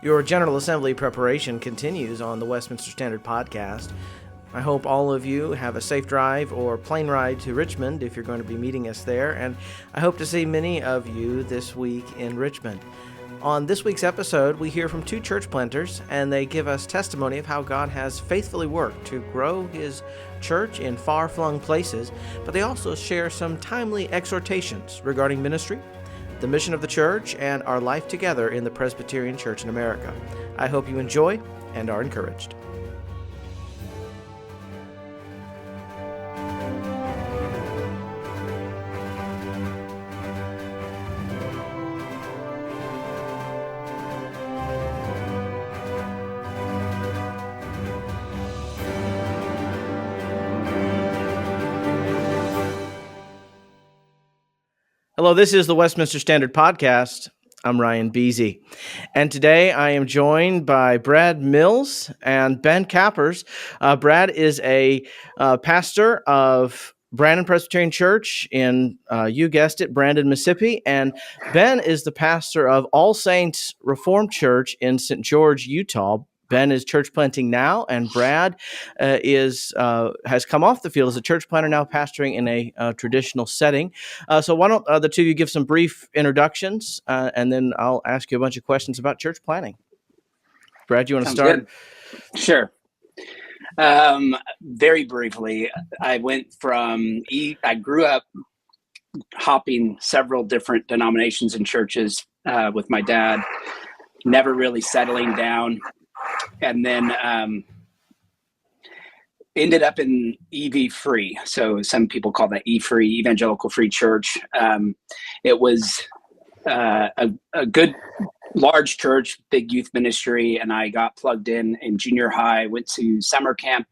Your General Assembly preparation continues on the Westminster Standard Podcast. I hope all of you have a safe drive or plane ride to Richmond if you're going to be meeting us there, and I hope to see many of you this week in Richmond. On this week's episode, we hear from two church planters, and they give us testimony of how God has faithfully worked to grow His church in far-flung places, but they also share some timely exhortations regarding ministry, the mission of the church, and our life together in the Presbyterian Church in America. I hope you enjoy and are encouraged. Hello, this is the Westminster Standard Podcast. I'm Ryan Beasy, and today I am joined by Brad Mills and Ben Kappers. Brad is a pastor of Brandon Presbyterian Church in, you guessed it, Brandon, Mississippi, and Ben is the pastor of All Saints Reformed Church in St. George, Utah. Ben is church planting now, and Brad has come off the field as a church planter, now pastoring in a traditional setting. So why don't the two of you give some brief introductions, and then I'll ask you a bunch of questions about church planting. Brad, you want to start? Good. Sure. Very briefly, I grew up hopping several different denominations and churches with my dad, never really settling down. And then ended up in EV Free. So some people call that E-Free, Evangelical Free Church. It was a good, large church, big youth ministry, and I got plugged in junior high, went to summer camp,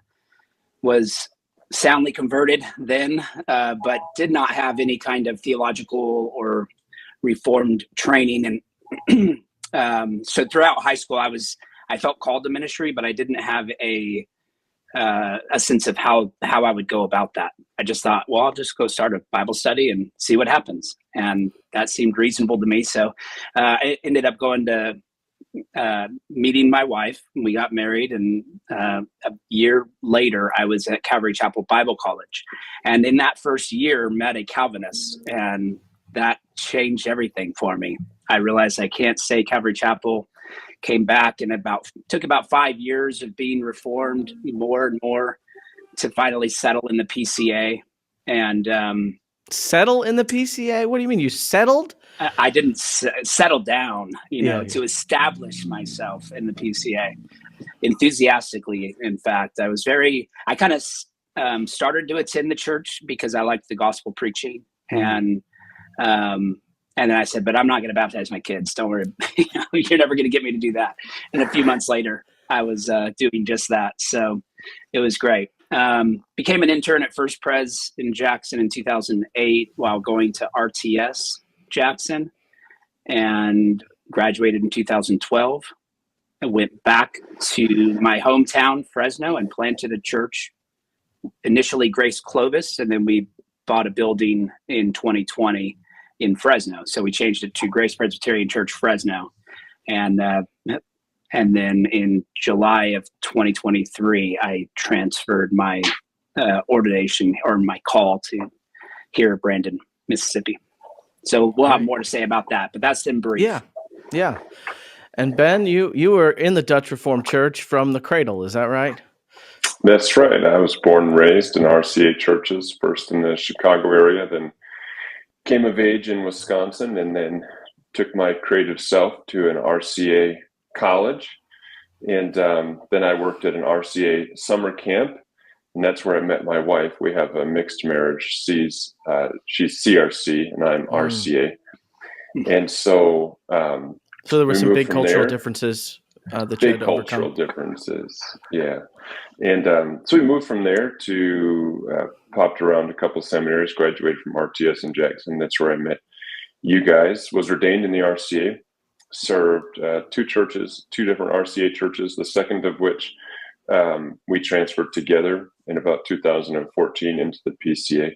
was soundly converted then, but did not have any kind of theological or Reformed training. And so throughout high school, I felt called to ministry, but I didn't have a sense of how I would go about that. I just thought, well, I'll just go start a Bible study and see what happens. And that seemed reasonable to me. So I ended up going to meeting my wife, and we got married. And a year later, I was at Calvary Chapel Bible College. And in that first year, met a Calvinist, and that changed everything for me. I realized I can't stay Calvary Chapel. Came back and took about 5 years of being reformed more and more to finally settle in the PCA. And settle in the PCA? What do you mean? You settled? I didn't settle down, to establish myself in the PCA enthusiastically. In fact, I kind of started to attend the church because I liked the gospel preaching. And then I said, but I'm not going to baptize my kids. Don't worry. You're never going to get me to do that. And a few months later, I was doing just that. So it was great. Became an intern at First Pres in Jackson in 2008 while going to RTS Jackson, and graduated in 2012. I went back to my hometown, Fresno, and planted a church, initially Grace Clovis, and then we bought a building in 2020 in Fresno. So we changed it to Grace Presbyterian Church Fresno. And then in July of 2023, I transferred my ordination or my call to here at Brandon, Mississippi. So we'll have more to say about that, but that's in brief. Yeah. And Ben, you were in the Dutch Reformed Church from the cradle, is that right? That's right. I was born and raised in RCA churches, first in the Chicago area, then came of age in Wisconsin, and then took my creative self to an RCA college. And then I worked at an RCA summer camp, and that's where I met my wife. We have a mixed marriage. She's CRC and I'm RCA. And so there were some big cultural differences that you had to overcome. Big cultural differences, yeah. And so we moved from there to popped around a couple seminaries, graduated from RTS in Jackson. That's where I met you guys. Was ordained in the RCA, served two different RCA churches, the second of which we transferred together in about 2014 into the PCA.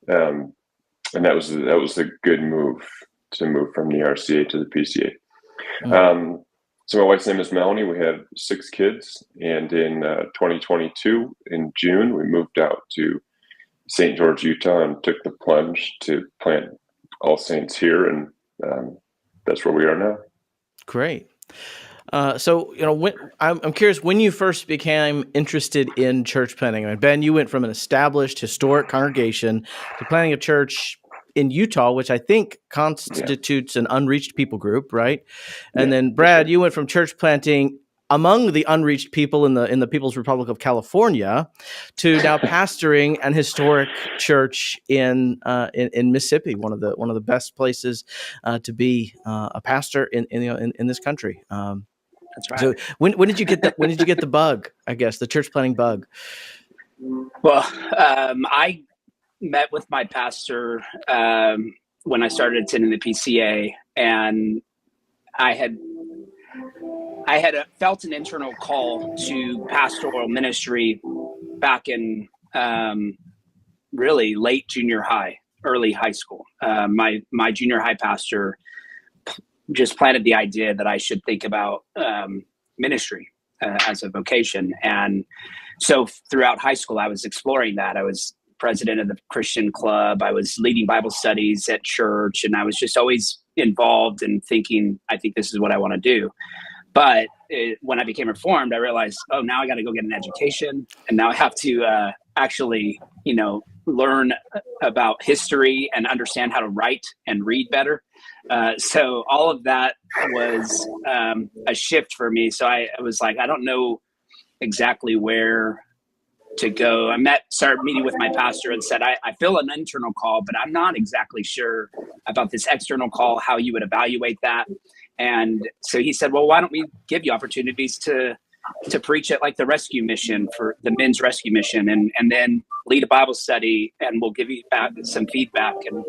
And that was a good move to move from the RCA to the PCA. So my wife's name is Melanie. We have 6 kids, and in 2022, in June, we moved out to St. George, Utah, and took the plunge to plant All Saints here, and that's where we are now. Great. So, I'm curious, when you first became interested in church planting. I mean, Ben, you went from an established historic congregation to planting a church in Utah, which I think constitutes an unreached people group, right? And then Brad, you went from church planting among the unreached people in the People's Republic of California to now pastoring an historic church in Mississippi, one of the best places to be a pastor in this country. That's right. So when did you get the bug? I guess the church planting bug. Well, I met with my pastor when I started attending the PCA, and I had felt an internal call to pastoral ministry back in really late junior high, early high school. My junior high pastor just planted the idea that I should think about ministry as a vocation. And so throughout high school, I was exploring that. I was president of the Christian club. I was leading Bible studies at church, and I was just always involved and thinking, I think this is what I want to do. But when I became reformed, I realized, now I got to go get an education, and now I have to actually, learn about history and understand how to write and read better. So all of that was a shift for me. So I was like, I don't know exactly where to go. I started meeting with my pastor and said, I feel an internal call, but I'm not exactly sure about this external call, how you would evaluate that. And so he said, well, why don't we give you opportunities to preach at like the rescue mission, for the men's rescue mission, and then lead a Bible study, and we'll give you back some feedback. And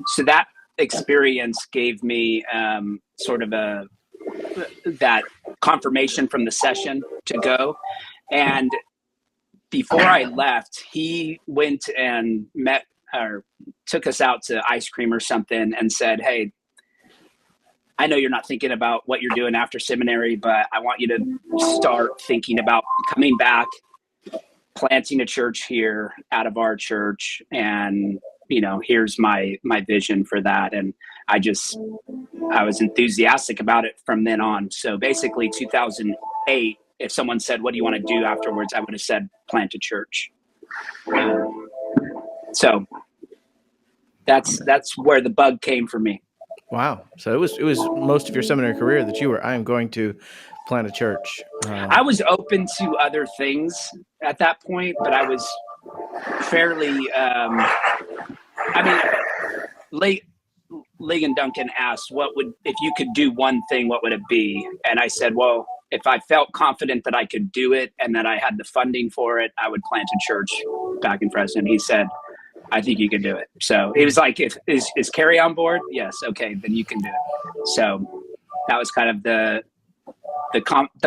so that experience gave me sort of that confirmation from the session to go. And before I left, he went and took us out to ice cream or something and said, hey, I know you're not thinking about what you're doing after seminary, but I want you to start thinking about coming back, planting a church here out of our church. And, here's my vision for that. And I was enthusiastic about it from then on. So basically 2008, if someone said, what do you want to do afterwards? I would have said, plant a church. So that's where the bug came for me. Wow. So it was most of your seminary career that I am going to plant a church. I was open to other things at that point, but I was fairly, Ligon Duncan asked, if you could do one thing, what would it be? And I said, well, if I felt confident that I could do it and that I had the funding for it, I would plant a church back in Fresno. And he said, I think you can do it. So he was like, is Carrie on board? Yes. Okay, then you can do it. So that was kind of the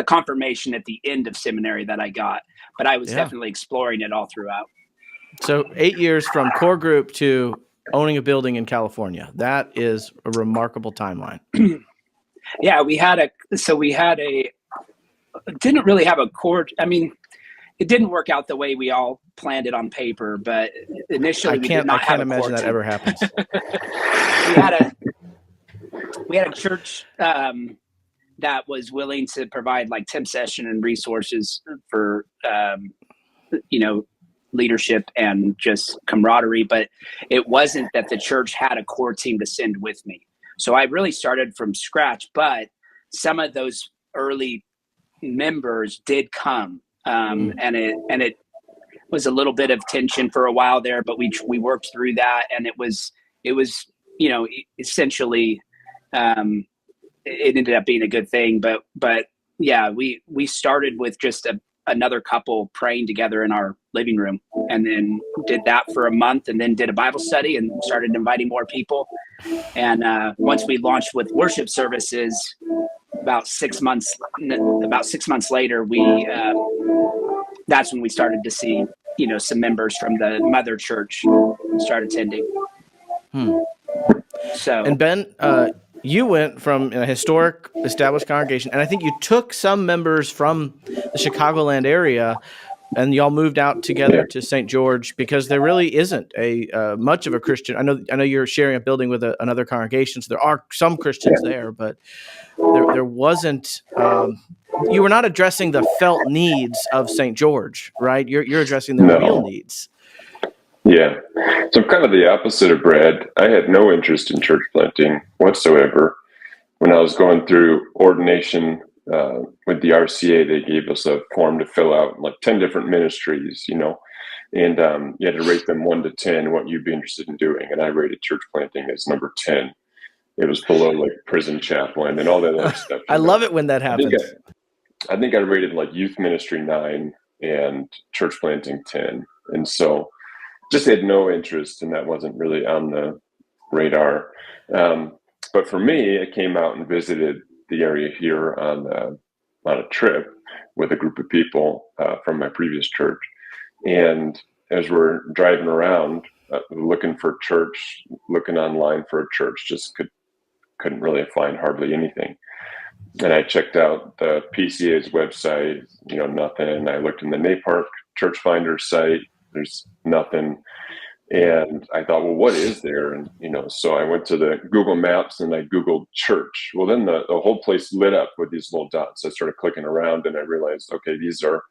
confirmation at the end of seminary that I got, but I was definitely exploring it all throughout. So 8 years from core group to owning a building in California. That is a remarkable timeline. Yeah, didn't really have a core. I mean, it didn't work out the way we all planned it on paper, but initially we did not have a core. I can't imagine that ever happens. we had a church that was willing to provide like temp session and resources for leadership and just camaraderie, but it wasn't that the church had a core team to send with me. So I really started from scratch, but some of those early members did come. And it was a little bit of tension for a while there, but we worked through that, and it was essentially it ended up being a good thing. But yeah, we started with just another couple praying together in our living room, and then did that for a month, and then did a Bible study and started inviting more people. And once we launched with worship services, about 6 months later, that's when we started to see, some members from the mother church start attending. So, and Ben, you went from a historic established congregation, and I think you took some members from the Chicagoland area, and y'all moved out together to St. George because there really isn't a much of a Christian. I know you're sharing a building with another congregation, so there are some Christians there, but there wasn't. You were not addressing the felt needs of St. George, right? You're addressing the real needs. Yeah. So I'm kind of the opposite of Brad. I had no interest in church planting whatsoever. When I was going through ordination with the RCA, they gave us a form to fill out, like 10 different ministries, and you had to rate them 1 to 10, what you'd be interested in doing. And I rated church planting as number 10. It was below like prison chaplain and all that other stuff. I love it when that happens. I think I rated like youth ministry 9 and church planting 10. And so just had no interest, and that wasn't really on the radar. But for me, I came out and visited the area here on a trip with a group of people from my previous church. And as we're driving around, looking for church, looking online for a church, just couldn't really find hardly anything. And I checked out the PCA's website, nothing. I looked in the NAPARC Church Finder site. There's nothing. And I thought, well, what is there? And, so I went to the Google Maps and I Googled church. Well, then the whole place lit up with these little dots. I started clicking around and I realized, okay, these are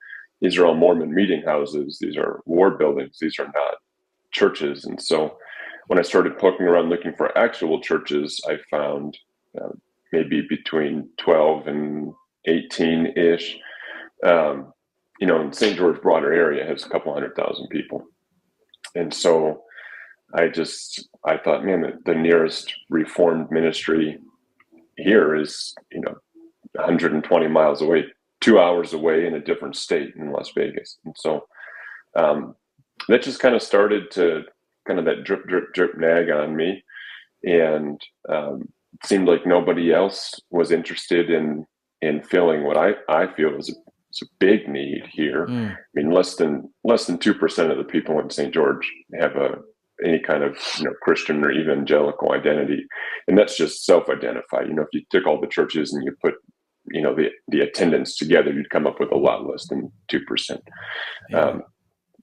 all Mormon meeting houses. These are war buildings. These are not churches. And so when I started poking around looking for actual churches, I found maybe between 12 and 18-ish. In St. George broader area has a couple 100,000 people. And so I thought, man, the nearest Reformed ministry here is, 120 miles away, 2 hours away in a different state in Las Vegas. And so that just kind of started to that drip, drip, drip nag on me. And it seemed like nobody else was interested in filling what I feel is a big need here. I mean, less than 2% of the people in St. George have any kind of Christian or evangelical identity, and that's just self-identified. If you took all the churches and you put the attendance together, you'd come up with a lot less than 2%. Yeah.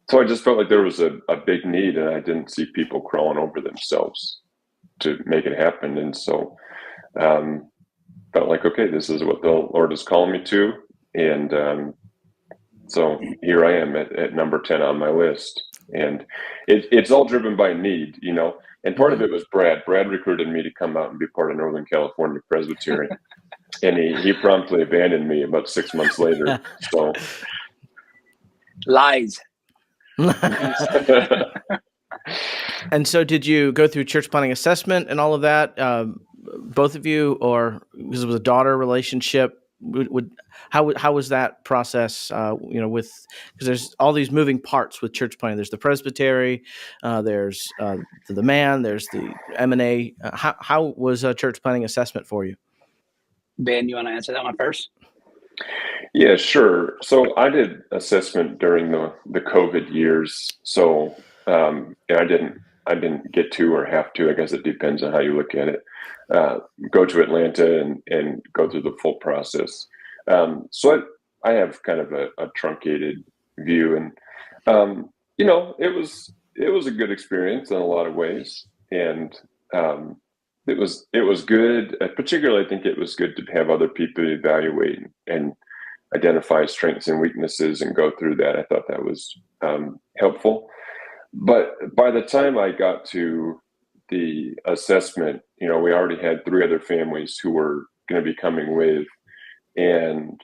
So I just felt like there was a big need, and I didn't see people crawling over themselves to make it happen. And so felt like, okay, this is what the Lord is calling me to. And so here I am at number 10 on my list. And it's all driven by need, and part of it was Brad. Brad recruited me to come out and be part of Northern California Presbyterian. And he promptly abandoned me about 6 months later. So lies. And so did you go through church planting assessment and all of that, both of you, or because it was a daughter relationship? How was that process? Because there's all these moving parts with church planting. There's the presbytery, there's the man, there's the M&A. How was church planting assessment for you? Ben, you want to answer that one first? Yeah, sure. So I did assessment during the COVID years. So I didn't get to or have to. I guess it depends on how you look at it. Go to Atlanta and go through the full process. So I have kind of a truncated view, and it was a good experience in a lot of ways, and it was good. Particularly, I think it was good to have other people evaluate and identify strengths and weaknesses and go through that. I thought that was helpful. But by the time I got to the assessment, we already had 3 other families who were going to be coming with, and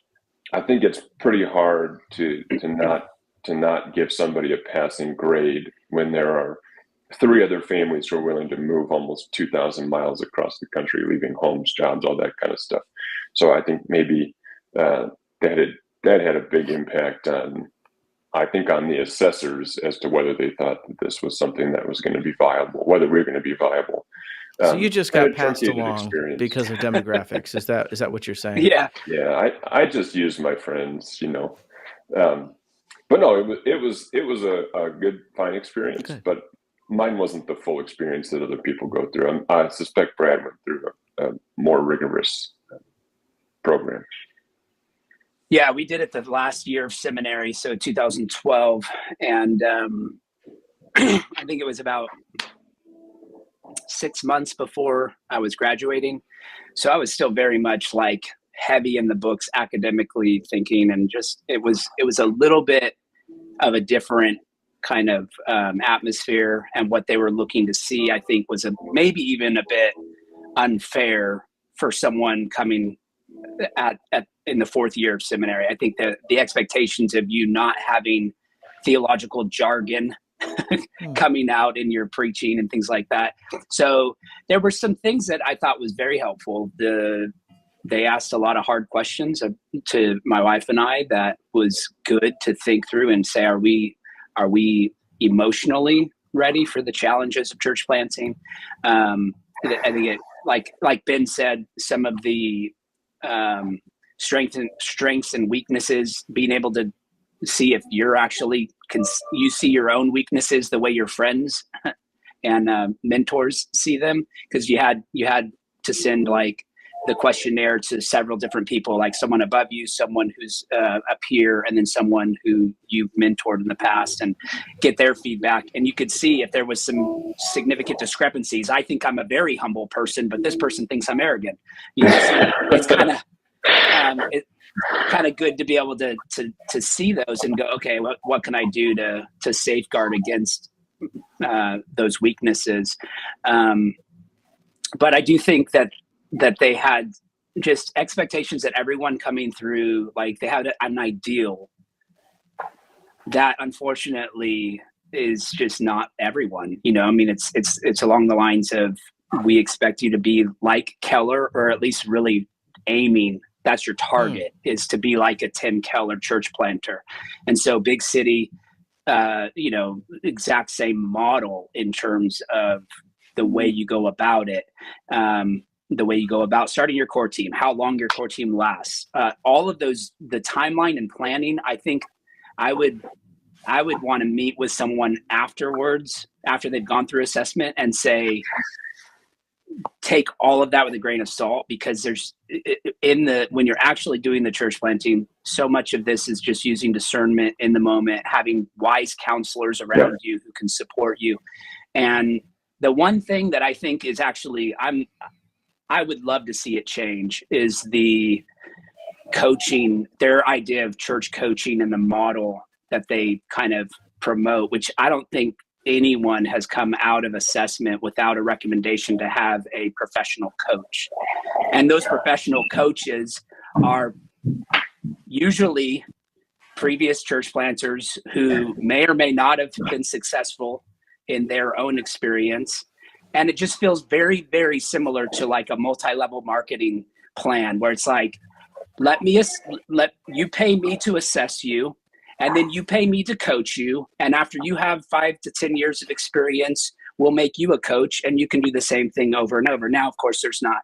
I think it's pretty hard to not give somebody a passing grade when there are 3 other families who are willing to move almost 2,000 miles across the country, leaving homes, jobs, all that kind of stuff. So I think maybe that had a big impact on the assessors as to whether they thought that this was something that was going to be viable, whether we were going to be viable. So you just got passed along because of demographics. Is that what you're saying? Yeah. Yeah. I just used my friends, but no, it was a good, fine experience, but mine wasn't the full experience that other people go through. I suspect Brad went through a more rigorous program. Yeah, we did it the last year of seminary, so 2012, and I think it was about 6 months before I was graduating. So I was still very much like heavy in the books, academically thinking, and just it was a little bit of a different kind of atmosphere, and what they were looking to see, I think, was maybe even a bit unfair for someone coming at in the fourth year of seminary. I think that the expectations of you not having theological jargon coming out in your preaching and things like that. So there were some things that I thought was very helpful. They asked a lot of hard questions to my wife and I that was good to think through and say, are we emotionally ready for the challenges of church planting? I think it, like Ben said, some of the strengths and weaknesses, being able to see if you're actually you see your own weaknesses the way your friends and mentors see them, because you had to send like the questionnaire to several different people, like someone above you, someone who's a peer, and then someone who you've mentored in the past, and get their feedback. And you could see if there was some significant discrepancies. I think I'm a very humble person, but this person thinks I'm arrogant. You know, so it's kind of good to be able to see those and go, okay, what can I do to safeguard against those weaknesses? But I do think that they had just expectations that everyone coming through, like they had an ideal that unfortunately is just not everyone. You know, I mean, it's along the lines of, we expect you to be like Keller, or at least really aiming, that's your target, is to be like a Tim Keller church planter. And so big city, exact same model in terms of the way you go about it. The way you go about starting your core team, how long your core team lasts, all of those, the timeline and planning. I think I would want to meet with someone afterwards, after they've gone through assessment, and say, take all of that with a grain of salt, because when you're actually doing the church planting, so much of this is just using discernment in the moment, having wise counselors around you who can support you. And the one thing that I think is actually, I would love to see it change, is the coaching, their idea of church coaching and the model that they kind of promote, which I don't think anyone has come out of assessment without a recommendation to have a professional coach. And those professional coaches are usually previous church planters who may or may not have been successful in their own experience. And it just feels very, very similar to like a multi-level marketing plan, where it's like, let you pay me to assess you, and then you pay me to coach you. And after you have 5 to 10 years of experience, we'll make you a coach, and you can do the same thing over and over. Now, of course, it's not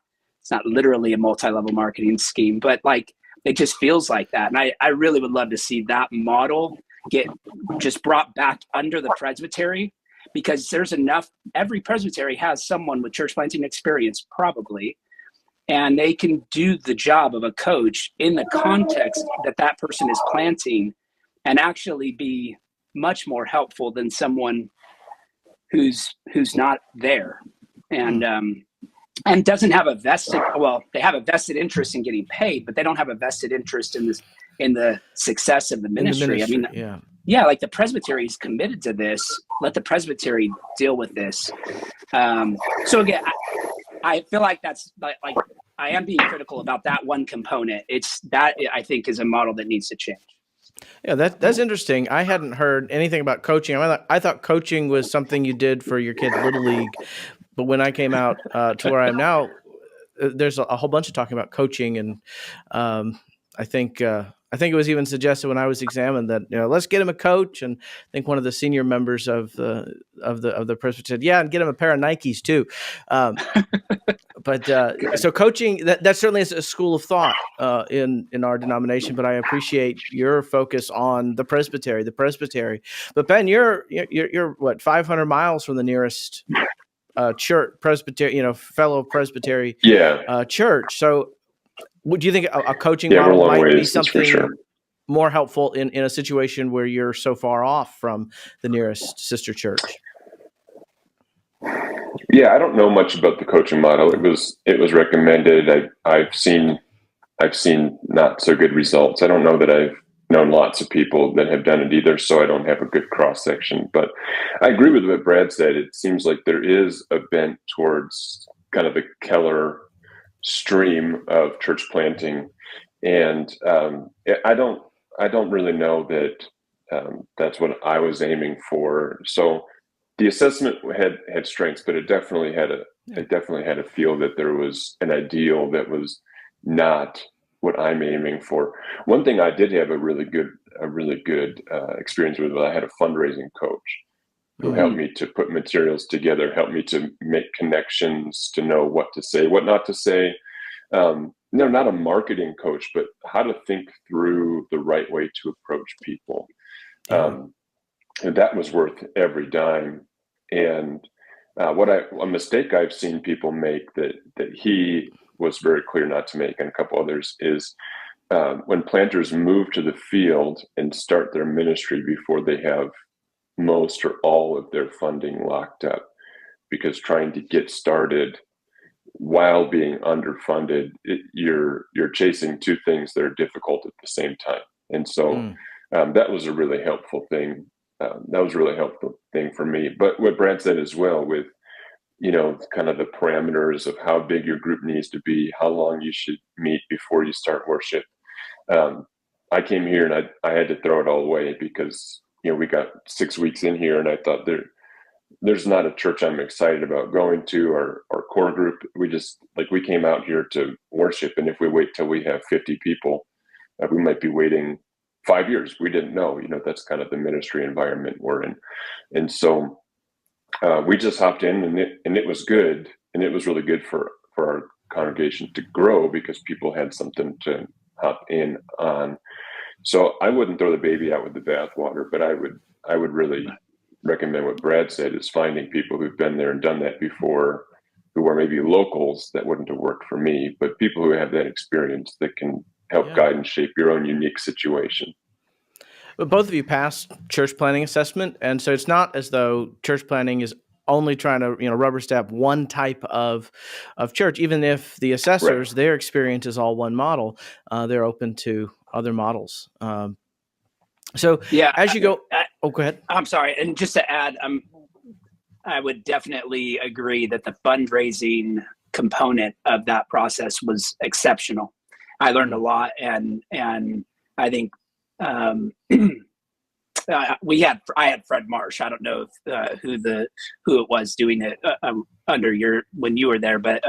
literally a multi-level marketing scheme, but like, it just feels like that. And I really would love to see that model get just brought back under the presbytery, because there's enough, every presbytery has someone with church planting experience, probably, and they can do the job of a coach in the context that person is planting, and actually be much more helpful than someone who's not there and doesn't have a vested, they have a vested interest in getting paid, but they don't have a vested interest in the success of the ministry. I mean, yeah, like the presbytery is committed to this. Let the presbytery deal with this. So again, I feel like that's like I am being critical about that one component. It's that I think is a model that needs to change. Yeah, that's interesting. I hadn't heard anything about coaching. I thought coaching was something you did for your kid's little league, but when I came out to where I am now, there's a whole bunch of talking about coaching, and I think it was even suggested when I was examined that, let's get him a coach. And I think one of the senior members of the presbytery said, yeah, and get him a pair of Nikes too. But so coaching, that certainly is a school of thought in our denomination. But I appreciate your focus on the presbytery. But Ben, you're what, 500 miles from the nearest church, Presbytery, fellow Presbytery Yeah. church. So, do you think a coaching Yeah, we're a model long might be ways, that's for something sure. more helpful in a situation where you're so far off from the nearest sister church? Yeah, I don't know much about the coaching model. It was recommended. I've seen not so good results. I don't know that I've known lots of people that have done it either, so I don't have a good cross section. But I agree with what Brad said. It seems like there is a bent towards kind of the Keller stream of church planting, and I don't really know that that's what I was aiming for. So the assessment had strengths, but it definitely had a feel that there was an ideal that was not what I'm aiming for. One thing I did have a really good experience with was I had a fundraising coach who helped me to put materials together, helped me to make connections, to know what to say, what not to say. No, not a marketing coach, but how to think through the right way to approach people. And that was worth every dime. And a mistake I've seen people make that he was very clear not to make, and a couple others, is when planters move to the field and start their ministry before they have most or all of their funding locked up, because trying to get started while being underfunded, you're chasing two things that are difficult at the same time. And so that was a really helpful thing. That was a really helpful thing for me. But what Brad said as well, with kind of the parameters of how big your group needs to be, how long you should meet before you start worship. I came here and I had to throw it all away because we got 6 weeks in here, and I thought there's not a church I'm excited about going to. Our core group, we came out here to worship, and if we wait till we have 50 people, we might be waiting 5 years. We didn't know. That's kind of the ministry environment we're in, and so we just hopped in, and it was good, and it was really good for our congregation to grow because people had something to hop in on. So I wouldn't throw the baby out with the bathwater, but I would really recommend what Brad said, is finding people who've been there and done that before, who are maybe locals. That wouldn't have worked for me, but people who have that experience that can help guide and shape your own unique situation. But both of you passed church planning assessment, and so it's not as though church planning is only trying to rubber stamp one type of church. Even if the assessors, Right. their experience is all one model, they're open to other models. So as you go, go ahead. I'm sorry, and just to add, I would definitely agree that the fundraising component of that process was exceptional. I learned a lot, and I think I had Fred Marsh. I don't know if, who it was doing it when you were there, but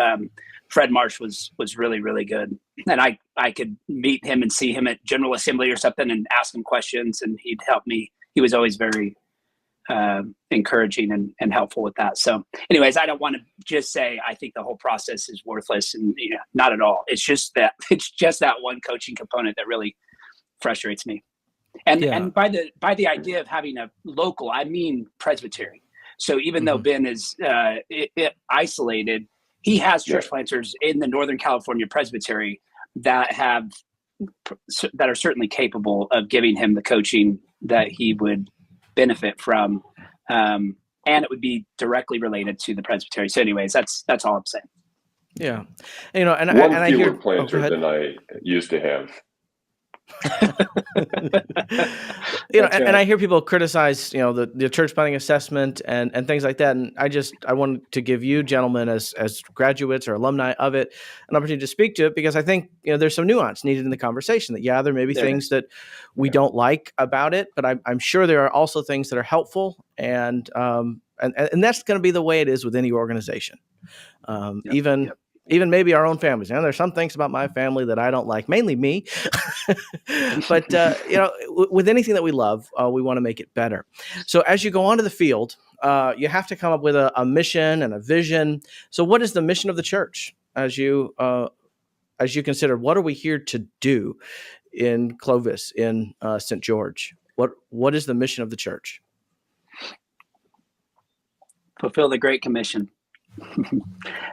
Fred Marsh was really, really good. And I could meet him and see him at General Assembly or something and ask him questions, and he'd help me. He was always very encouraging and helpful with that. So anyways, I don't want to just say I think the whole process is worthless, and not at all. It's just that one coaching component that really frustrates me. And by the idea of having a local, I mean Presbytery. So even though Ben is isolated, he has church planters in the Northern California Presbytery that are certainly capable of giving him the coaching that he would benefit from, and it would be directly related to the Presbytery. So anyways, that's all I'm saying. Yeah, I hear planter than I used to have. And I hear people criticize the church planning assessment and things like that, and I wanted to give you gentlemen as graduates or alumni of it an opportunity to speak to it, because I think there's some nuance needed in the conversation. That there may be things that we don't like about it, but I'm sure there are also things that are helpful, and that's going to be the way it is with any organization. Even maybe our own families. There's some things about my family that I don't like, mainly me. But with anything that we love, we want to make it better. So as you go onto the field, you have to come up with a mission and a vision. So what is the mission of the church as you consider what are we here to do in Clovis, in St. George? What is the mission of the church? Fulfill the Great Commission.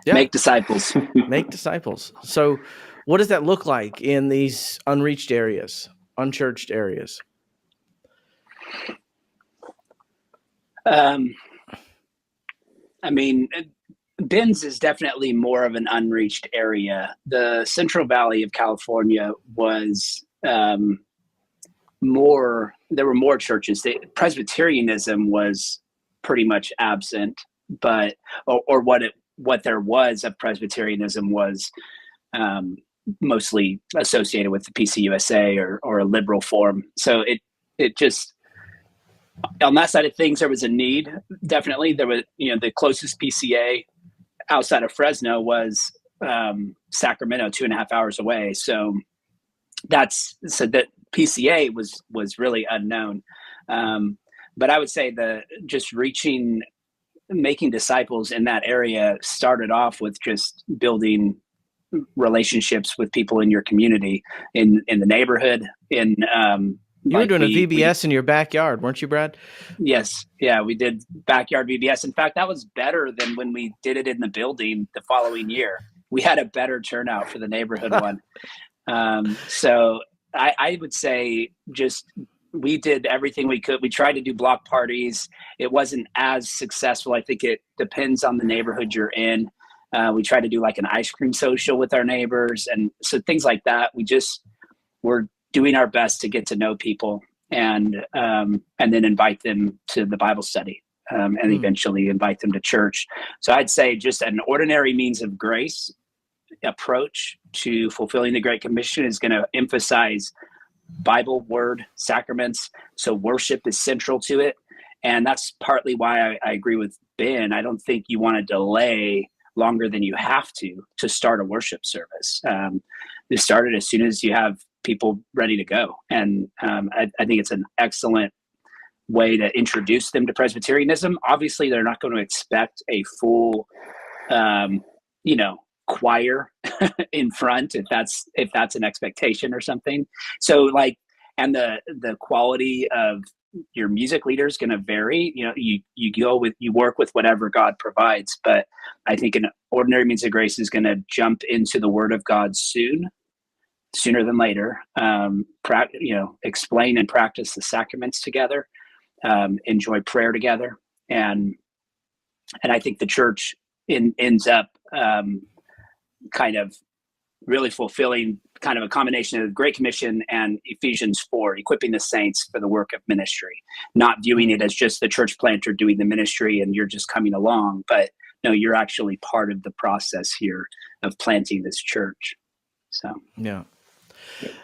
Yeah. Make disciples. Make disciples. So what does that look like in these unreached areas, unchurched areas? I mean, Ben's is definitely more of an unreached area. The Central Valley of California was there were more churches. Presbyterianism was pretty much absent, but or what there was of Presbyterianism was mostly associated with the PCUSA or a liberal form. So it just, on that side of things, there was a need. Definitely, there was, the closest PCA outside of Fresno was Sacramento, 2.5 hours away. So that PCA was really unknown. But I would say just making disciples in that area started off with just building relationships with people in your community, in the neighborhood. You were doing a VBS in your backyard, weren't you, Brad? Yes. Yeah, we did backyard VBS. In fact, that was better than when we did it in the building the following year. We had a better turnout for the neighborhood one. So I would say we did everything we could. We tried to do block parties. It wasn't as successful. I think it depends on the neighborhood you're in. We tried to do like an ice cream social with our neighbors. And so things like that, we're doing our best to get to know people and then invite them to the Bible study and eventually invite them to church. So I'd say just an ordinary means of grace approach to fulfilling the Great Commission is going to emphasize Bible, word, sacraments. So worship is central to it. And that's partly why I agree with Ben. I don't think you want to delay longer than you have to start a worship service. You start it as soon as you have people ready to go. And I think it's an excellent way to introduce them to Presbyterianism. Obviously, they're not going to expect a full, choir in front if that's an expectation or something. So and the quality of your music leader is going to vary. You work with whatever God provides, but I think an ordinary means of grace is going to jump into the Word of God sooner than later. Explain and practice the sacraments together, enjoy prayer together, and I think the church ends up kind of really fulfilling kind of a combination of the Great Commission and Ephesians 4, equipping the saints for the work of ministry, not viewing it as just the church planter doing the ministry and you're just coming along, but no, you're actually part of the process here of planting this church. So, yeah.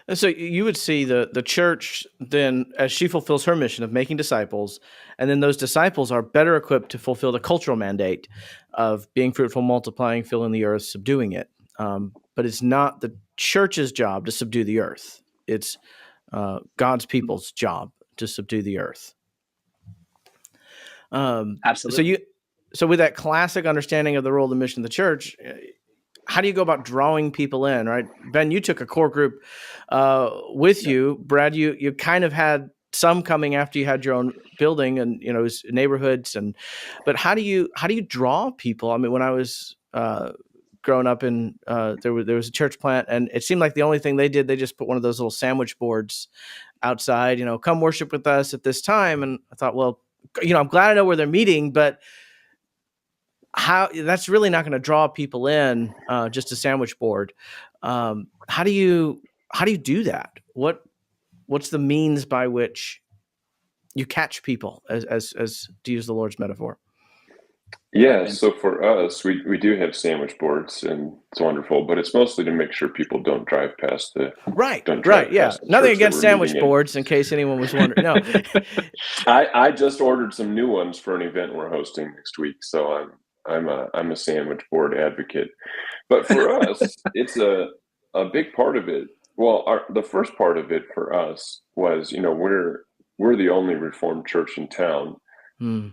And so you would see the church then, as she fulfills her mission of making disciples, and then those disciples are better equipped to fulfill the cultural mandate of being fruitful, multiplying, filling the earth, subduing it. But it's not the church's job to subdue the earth. It's God's people's job to subdue the earth. Absolutely. So with that classic understanding of the role of the mission of the church, how do you go about drawing people in, right? Ben, you took a core group with you. Brad, you kind of had some coming after you had your own building and, it was neighborhoods. But how do you draw people? I mean, when I was growing up there was a church plant, and it seemed like the only thing they did, they just put one of those little sandwich boards outside, come worship with us at this time. And I thought, well, I'm glad I know where they're meeting, but that's really not going to draw people in, just a sandwich board. How do you do that? What's the means by which you catch people, as to use the Lord's metaphor? Yeah, so for us, we do have sandwich boards, and it's wonderful, but it's mostly to make sure people don't drive past the right. Yeah, nothing against sandwich boards, in case anyone was wondering. No, I just ordered some new ones for an event we're hosting next week, so I'm a sandwich board advocate. But for us, it's a big part of it. Well, the first part of it for us was, we're the only Reformed church in town.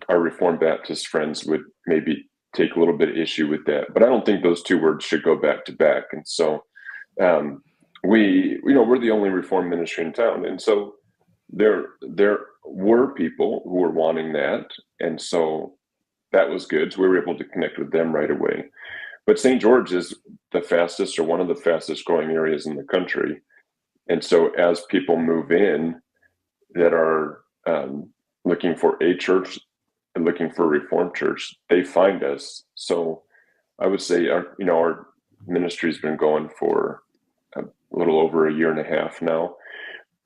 Our Reformed Baptist friends would maybe take a little bit of issue with that, but I don't think those two words should go back to back. And so we're the only Reformed ministry in town. And so there were people who were wanting that. And so that was good. So we were able to connect with them right away. But St. George is the fastest, or one of the fastest growing areas in the country. And so as people move in that are looking for a church and looking for a Reformed church, they find us. So I would say our ministry's been going for a little over a year and a half now.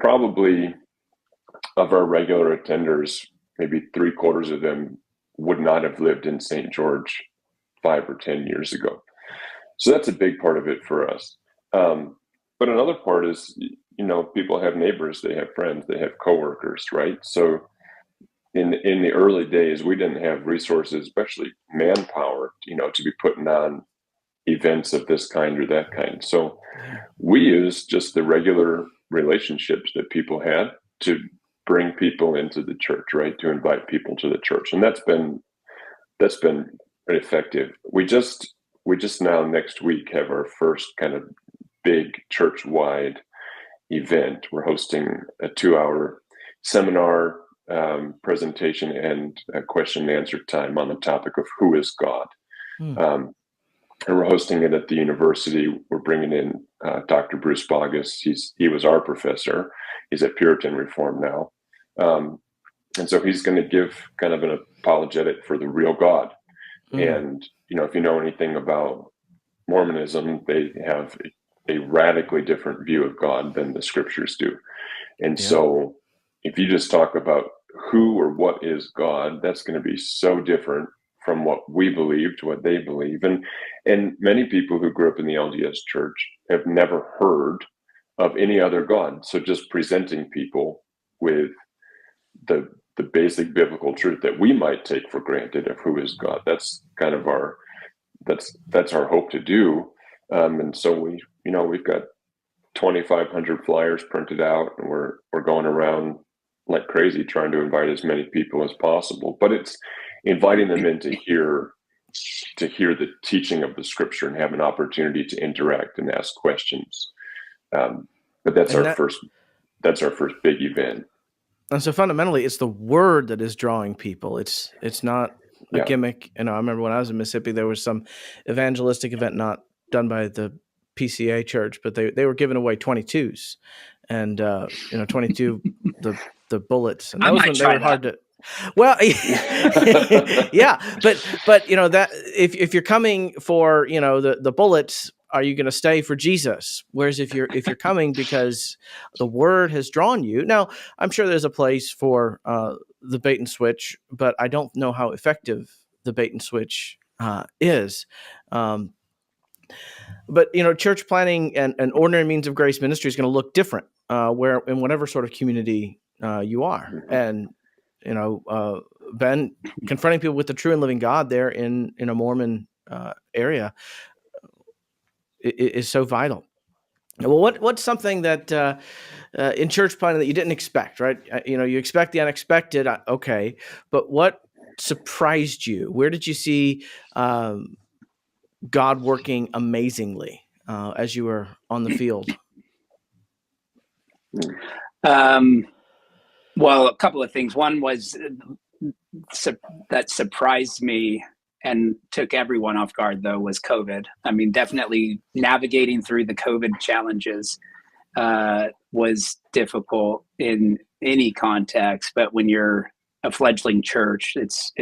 Probably of our regular attenders, maybe 3/4 of them would not have lived in St. George 5 or 10 years ago. So that's a big part of it for us. But another part is, people have neighbors, they have friends, they have coworkers, right? So in the early days, we didn't have resources, especially manpower, to be putting on events of this kind or that kind. So we used just the regular relationships that people had to bring people into the church, right? To invite people to the church. And that's been effective. We just now next week have our first kind of big church-wide event. We're hosting a 2-hour seminar, presentation, and a question and answer time on the topic of who is God. And we're hosting it at the university. We're bringing in Dr. Bruce Bogus. He was our professor. He's at Puritan Reform now. And so he's going to give kind of an apologetic for the real God. And, if you know anything about Mormonism, they have a radically different view of God than the scriptures do. And so if you just talk about who or what is God, that's going to be so different from what we believe to what they believe. And many people who grew up in the LDS church have never heard of any other God. So just presenting people with the basic biblical truth that we might take for granted of who is God, that's kind of that's our hope to do. And so we've got 2,500 flyers printed out, and we're going around like crazy trying to invite as many people as possible. But it's inviting them in to hear the teaching of the scripture and have an opportunity to interact and ask questions. But that's our first big event. And so fundamentally, it's the word that is drawing people. It's not a gimmick. I remember when I was in Mississippi, there was some evangelistic event not done by the PCA church, but they were giving away 22s, and 22 the bullets, and those ones, they were hard to. Well, yeah, but that if you're coming for the bullets, are you going to stay for Jesus? Whereas if you're coming because the word has drawn you, now I'm sure there's a place for the bait and switch, but I don't know how effective the bait and switch is. But church planning and ordinary means of grace ministry is going to look different where in whatever sort of community you are, and Ben, confronting people with the true and living God there in a Mormon area is so vital. Well, what's something that in church planning that you didn't expect, right? You expect the unexpected, okay, but what surprised you? Where did you see God working amazingly as you were on the field? Well, a couple of things. One was that surprised me and took everyone off guard, though, was COVID. I mean, definitely navigating through the COVID challenges was difficult in any context. But when you're a fledgling church, it's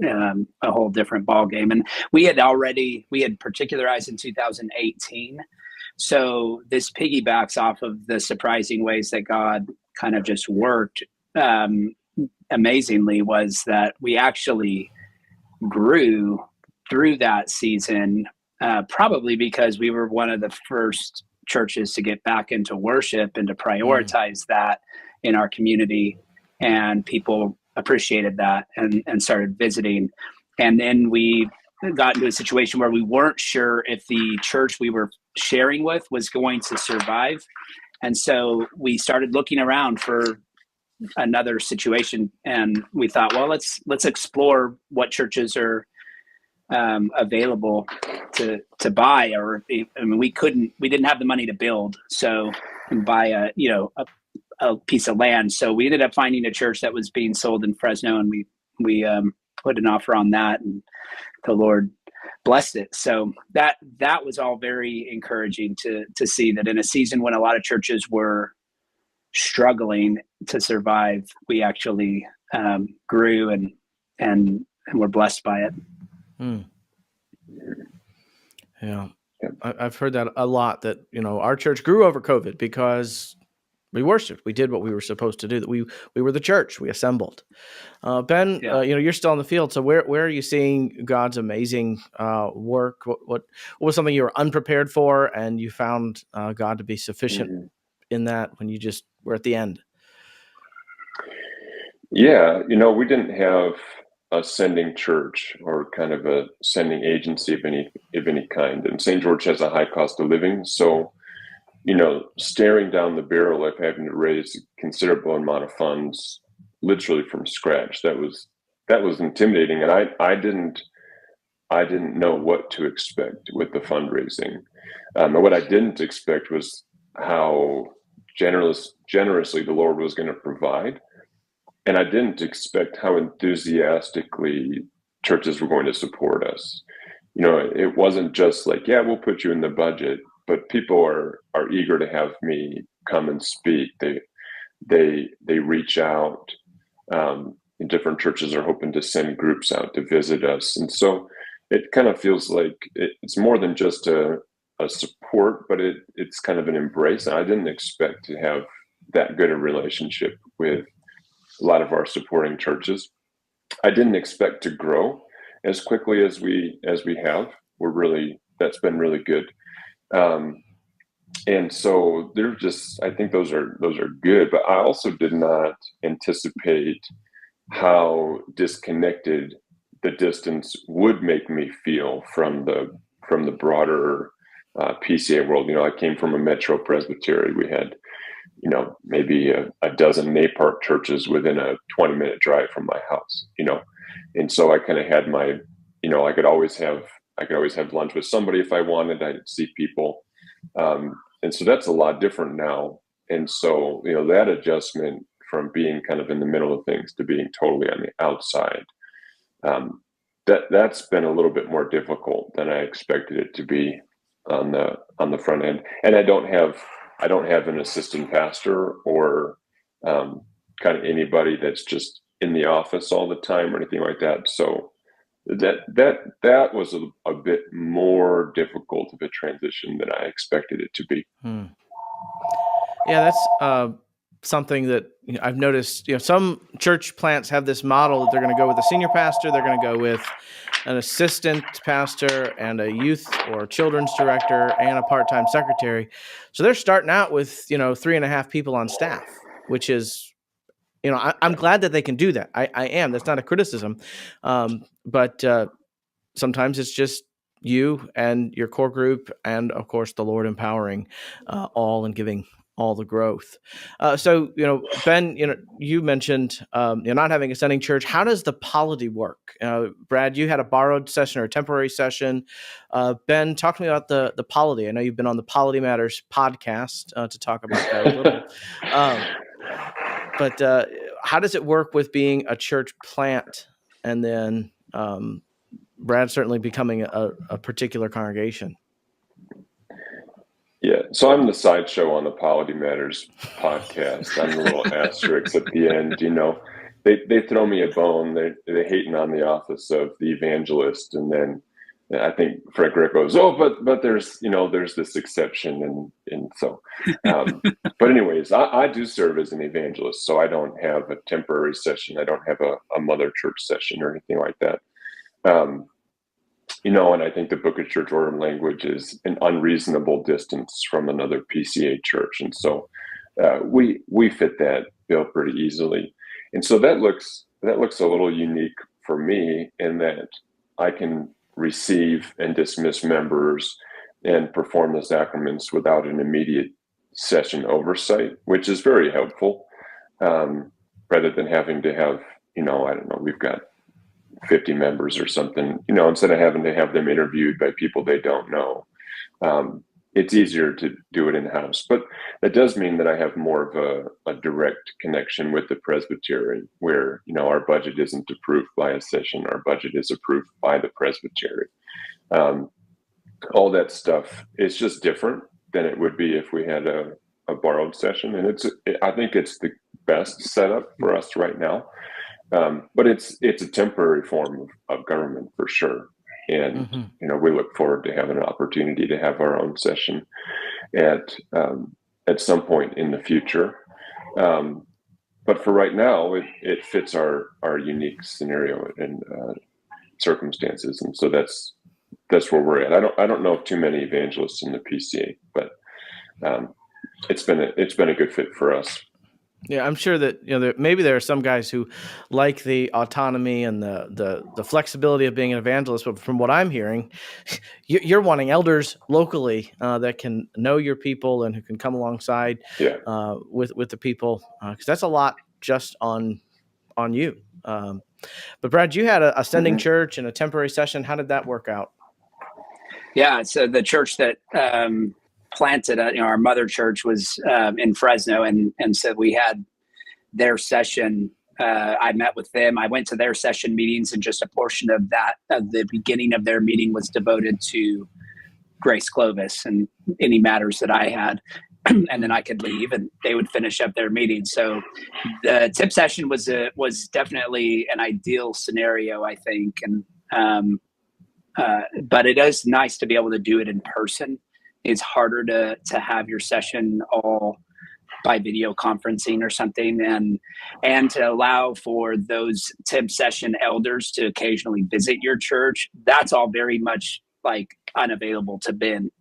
a whole different ballgame. And we had particularized in 2018. So this piggybacks off of the surprising ways that God kind of just worked amazingly, was that we actually grew through that season, probably because we were one of the first churches to get back into worship and to prioritize that in our community. And people appreciated that and started visiting. And then we got into a situation where we weren't sure if the church we were sharing with was going to survive. And so we started looking around for another situation, and we thought, well, let's explore what churches are available to buy, or we didn't have the money to build, so buy a piece of land. So we ended up finding a church that was being sold in Fresno, and we put an offer on that, and the Lord blessed it. So that was all very encouraging to see that in a season when a lot of churches were struggling to survive, we actually grew and were blessed by it. Yeah. I've heard that a lot, that, our church grew over COVID because we worshiped. We did what we were supposed to do. That we were the church. We assembled. Ben, you're still in the field. So where are you seeing God's amazing work? What was something you were unprepared for, and you found God to be sufficient in that when you just were at the end? Yeah, we didn't have a sending church or kind of a sending agency of any kind, and St. George has a high cost of living, so staring down the barrel of having to raise a considerable amount of funds literally from scratch, that was intimidating, and I didn't know what to expect with the fundraising. And what I didn't expect was how generously the Lord was going to provide. And I didn't expect how enthusiastically churches were going to support us. It wasn't just like, yeah, we'll put you in the budget, but people are eager to have me come and speak. They reach out. Different churches are hoping to send groups out to visit us. And so it kind of feels like it's more than just a support, but it's kind of an embrace. And I didn't expect to have that good a relationship with a lot of our supporting churches. I didn't expect to grow as quickly as we have. That's been really good. And so I think those are good, but I also did not anticipate how disconnected the distance would make me feel from the broader PCA world. I came from a Metro Presbytery. We had maybe a dozen NAPARC churches within a 20-minute drive from my house, and so I kind of had my, I could always have lunch with somebody if I wanted. I'd see people, and so that's a lot different now. And so that adjustment from being kind of in the middle of things to being totally on the outside, that's been a little bit more difficult than I expected it to be on the front end. And I don't have an assistant pastor or kind of anybody that's just in the office all the time or anything like that. So that was a bit more difficult of a transition than I expected it to be. Yeah, that's something that I've noticed. Some church plants have this model that they're going to go with a senior pastor, they're going to go with an assistant pastor and a youth or children's director and a part-time secretary. So they're starting out with 3.5 people on staff, which is, I'm glad that they can do that. I am. That's not a criticism, but sometimes it's just you and your core group, and of course the Lord empowering all and giving all the growth. So, Ben, you mentioned you're not having a sending church. How does the polity work? Brad, you had a borrowed session or a temporary session. Ben, talk to me about the polity. I know you've been on the Polity Matters podcast to talk about that a little. But how does it work with being a church plant and then Brad certainly becoming a particular congregation? Yeah, so I'm the sideshow on the Polity Matters podcast. I'm the little asterisk at the end. They throw me a bone. They're hating on the office of the evangelist, and then I think Fred Grick goes, "Oh, but there's this exception," and so. But anyways, I do serve as an evangelist, so I don't have a temporary session. I don't have a mother church session or anything like that. And I think the Book of Church Order and Language is an unreasonable distance from another PCA church. And so we fit that bill pretty easily. And so that looks a little unique for me in that I can receive and dismiss members and perform the sacraments without an immediate session oversight, which is very helpful, rather than having to have, I don't know, we've got 50 members or something, instead of having to have them interviewed by people they don't know. It's easier to do it in-house. But that does mean that I have more of a direct connection with the presbytery, where, our budget isn't approved by a session, our budget is approved by the presbytery. All that stuff is just different than it would be if we had a borrowed session, and I think it's the best setup for us right now. But it's a temporary form of government for sure. And, we look forward to having an opportunity to have our own session at some point in the future. But for right now, it fits our unique scenario and circumstances. And so that's where we're at. I don't know of too many evangelists in the PCA, but it's been a good fit for us. Yeah, I'm sure that maybe there are some guys who like the autonomy and the flexibility of being an evangelist. But from what I'm hearing, you're wanting elders locally that can know your people and who can come alongside with the people, because that's a lot just on you. But Brad, you had a sending church and a temporary session. How did that work out? Yeah, so the church that planted, our mother church was in Fresno, and so we had their session. I met with them. I went to their session meetings, and just a portion of the beginning of their meeting was devoted to Grace Clovis and any matters that I had. And then I could leave, and they would finish up their meeting. So the tip session was definitely an ideal scenario, I think. And but it is nice to be able to do it in person. It's harder to have your session all by video conferencing or something, and to allow for those tip session elders to occasionally visit your church. That's all very much like unavailable to Ben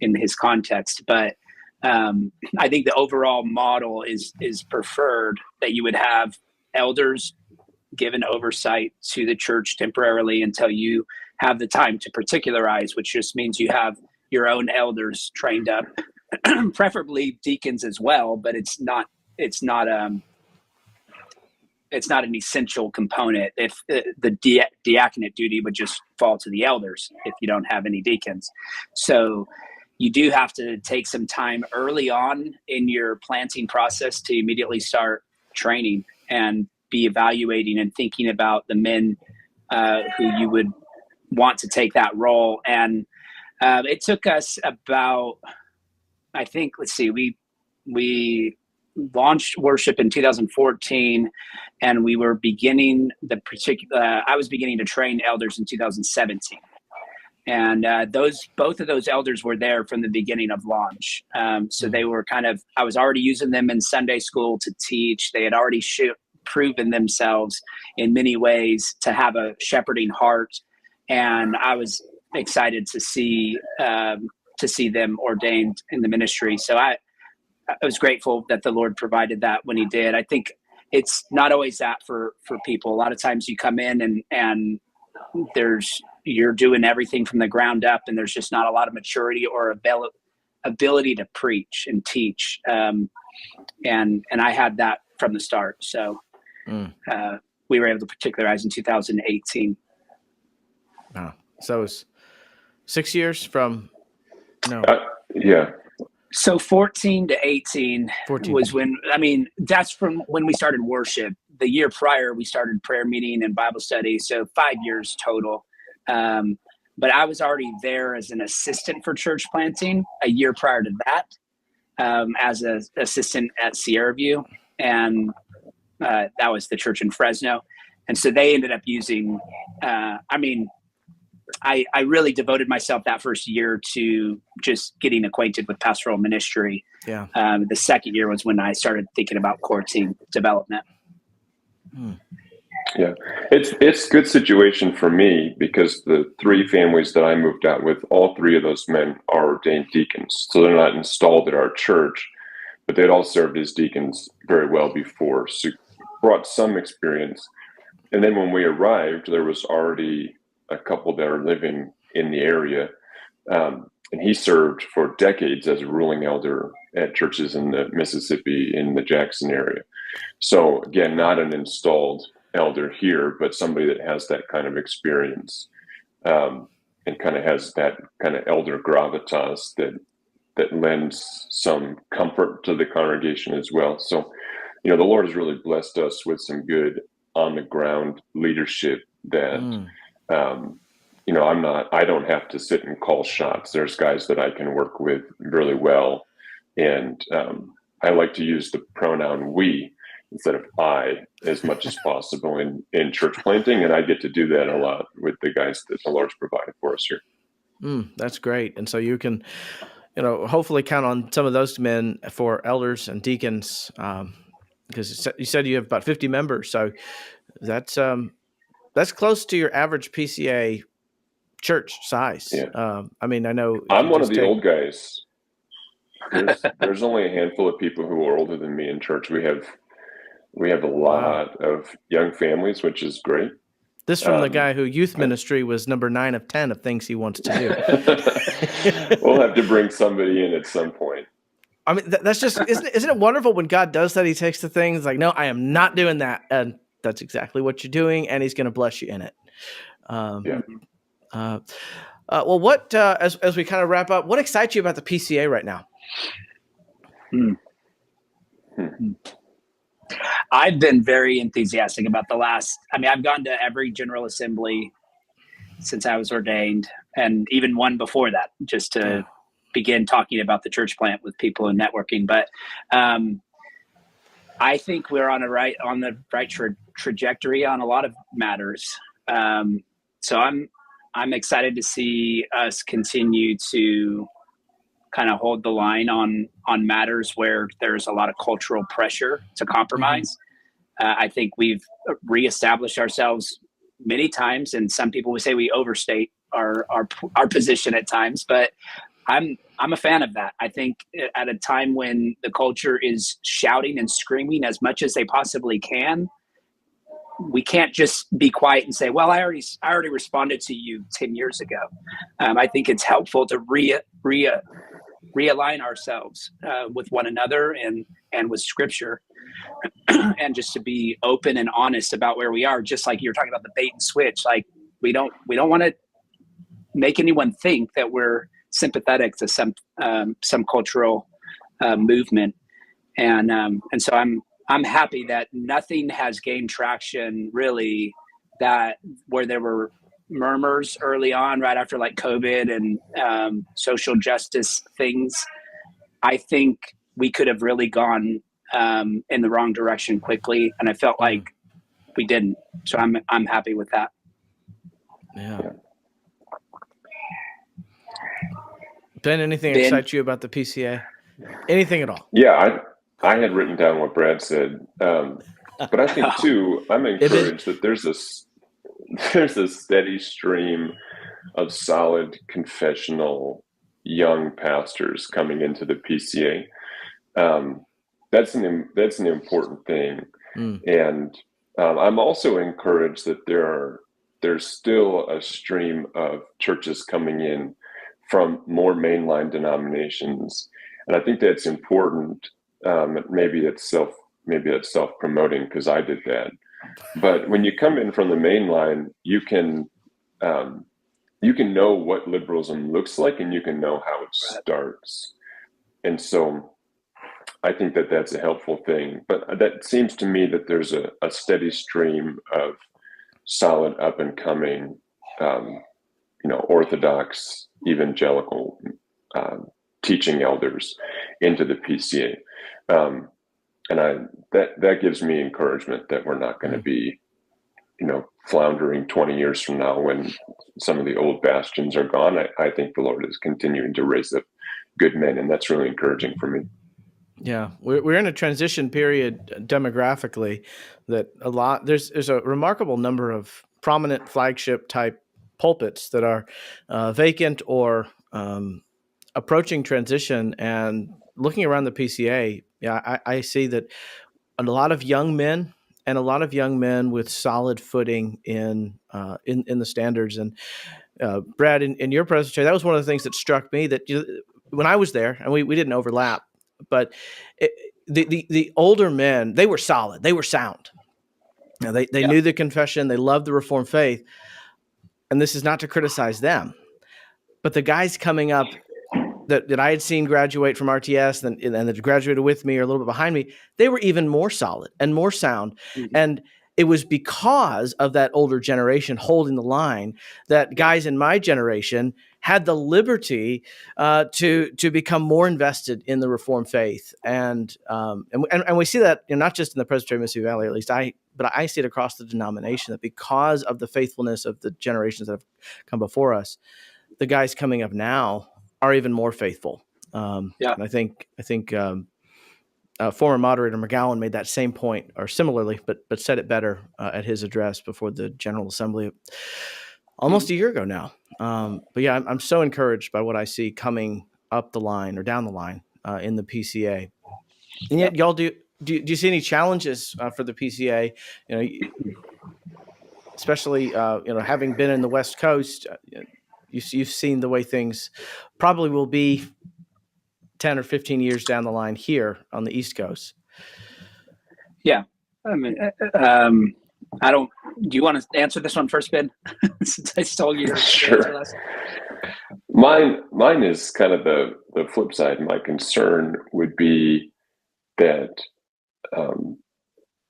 in his context. But I think the overall model is preferred, that you would have elders given oversight to the church temporarily until you have the time to particularize, which just means you have your own elders trained up, preferably deacons as well, but it's not an essential component. If the diaconate duty would just fall to the elders if you don't have any deacons. So you do have to take some time early on in your planting process to immediately start training and be evaluating and thinking about the men who you would want to take that role. And it took us about, I think, we launched worship in 2014, and we were beginning I was beginning to train elders in 2017. And both of those elders were there from the beginning of launch. So they were I was already using them in Sunday school to teach. They had already proven themselves in many ways to have a shepherding heart. And I was excited to see them ordained in the ministry. So I was grateful that the Lord provided that when he did. I think it's not always that for people. A lot of times you come in and you're doing everything from the ground up, and there's just not a lot of maturity or ability to preach and teach. And I had that from the start. So we were able to particularize in 2018. Wow. So it was 6 years from yeah. So 14 to 18 was when, that's from when we started worship. The year prior, we started prayer meeting and Bible study. So 5 years total. But I was already there as an assistant for church planting a year prior to that, as an assistant at Sierra View. And that was the church in Fresno. And so they ended up using, I really devoted myself that first year to just getting acquainted with pastoral ministry. Yeah. The second year was when I started thinking about core team development. Yeah, it's a good situation for me because the three families that I moved out with, all three of those men are ordained deacons. So they're not installed at our church, but they'd all served as deacons very well before. So brought some experience. And then when we arrived, there was already a couple that are living in the area. And he served for decades as a ruling elder at churches in the Mississippi, in the Jackson area. So again, not an installed elder here, but somebody that has that kind of experience, and kind of has that kind of elder gravitas that that lends some comfort to the congregation as well. So, the Lord has really blessed us with some good on the ground leadership that, I don't have to sit and call shots. There's guys that I can work with really well. And I like to use the pronoun we instead of I as much as possible in church planting. And I get to do that a lot with the guys that the Lord's provided for us here. That's great. And so you can, hopefully count on some of those men for elders and deacons, because you said you have about 50 members. So that's close to your average PCA church size. Yeah. I know I'm one of the old guys. There's only a handful of people who are older than me in church. We have a lot of young families, which is great. This from the guy who youth ministry was number 9 of 10 of things he wants to do. We'll have to bring somebody in at some point. That's just, isn't it wonderful when God does that? He takes the things like, no, I am not doing that. And that's exactly what you're doing. And he's going to bless you in it. Well, what, as we kind of wrap up, what excites you about the PCA right now? I've been very enthusiastic about I've gone to every General Assembly since I was ordained, and even one before that, just to begin talking about the church plant with people and networking. But I think we're on the right trajectory on a lot of matters. So I'm excited to see us continue to kind of hold the line on matters where there's a lot of cultural pressure to compromise. I think we've reestablished ourselves many times, and some people would say we overstate our position at times, but I'm a fan of that. I think at a time when the culture is shouting and screaming as much as they possibly can, we can't just be quiet and say, well, I already responded to you 10 years ago. I think it's helpful to realign ourselves with one another and with Scripture, and just to be open and honest about where we are. Just like you're talking about the bait and switch, like we don't want to make anyone think that we're sympathetic to some cultural movement, and so I'm happy that nothing has gained traction really that where there were murmurs early on, right after like COVID and social justice things. I think we could have really gone in the wrong direction quickly, and I felt like we didn't. So I'm happy with that. Yeah. Ben, anything excite you about the PCA? Anything at all? Yeah, I had written down what Brad said, but I think too, I'm encouraged that there's a steady stream of solid confessional young pastors coming into the PCA. That's an important thing, and I'm also encouraged that there's still a stream of churches coming in from more mainline denominations, and I think that's important. Maybe it's self-promoting because I did that. But when you come in from the main line, you can know what liberalism looks like, and you can know how it starts. And so I think that that's a helpful thing. But that seems to me that there's a steady stream of solid up and coming, Orthodox evangelical teaching elders into the PCA. And that gives me encouragement that we're not going to be, floundering 20 years from now when some of the old bastions are gone. I think the Lord is continuing to raise up good men, and that's really encouraging for me. Yeah, we're in a transition period demographically that there's a remarkable number of prominent flagship type pulpits that are vacant or approaching transition. And looking around the PCA, I see that a lot of young men and a lot of young men with solid footing in the standards. And Brad, in your presentation, that was one of the things that struck me that when I was there, and we didn't overlap, but the older men, they were solid, they were sound. They knew the confession, they loved the Reformed faith, and this is not to criticize them, but the guys coming up that I had seen graduate from RTS and that graduated with me or a little bit behind me, they were even more solid and more sound. Mhm. And it was because of that older generation holding the line that guys in my generation had the liberty to become more invested in the Reformed faith. And we see that, not just in the Presbyterian Mississippi Valley, at least but I see it across the denomination, that because of the faithfulness of the generations that have come before us, the guys coming up now are even more faithful. And I think former moderator McGowan made that same point, or similarly, but said it better at his address before the General Assembly almost a year ago now. But yeah, I'm so encouraged by what I see coming up the line or down the line in the PCA. And yet, y'all do you see any challenges for the PCA? Especially having been in the West Coast, you've seen the way things probably will be 10 or 15 years down the line here on the East Coast. Yeah. I mean, do you want to answer this one first, Ben? Since I stole your answer last. Mine is kind of the flip side. My concern would be that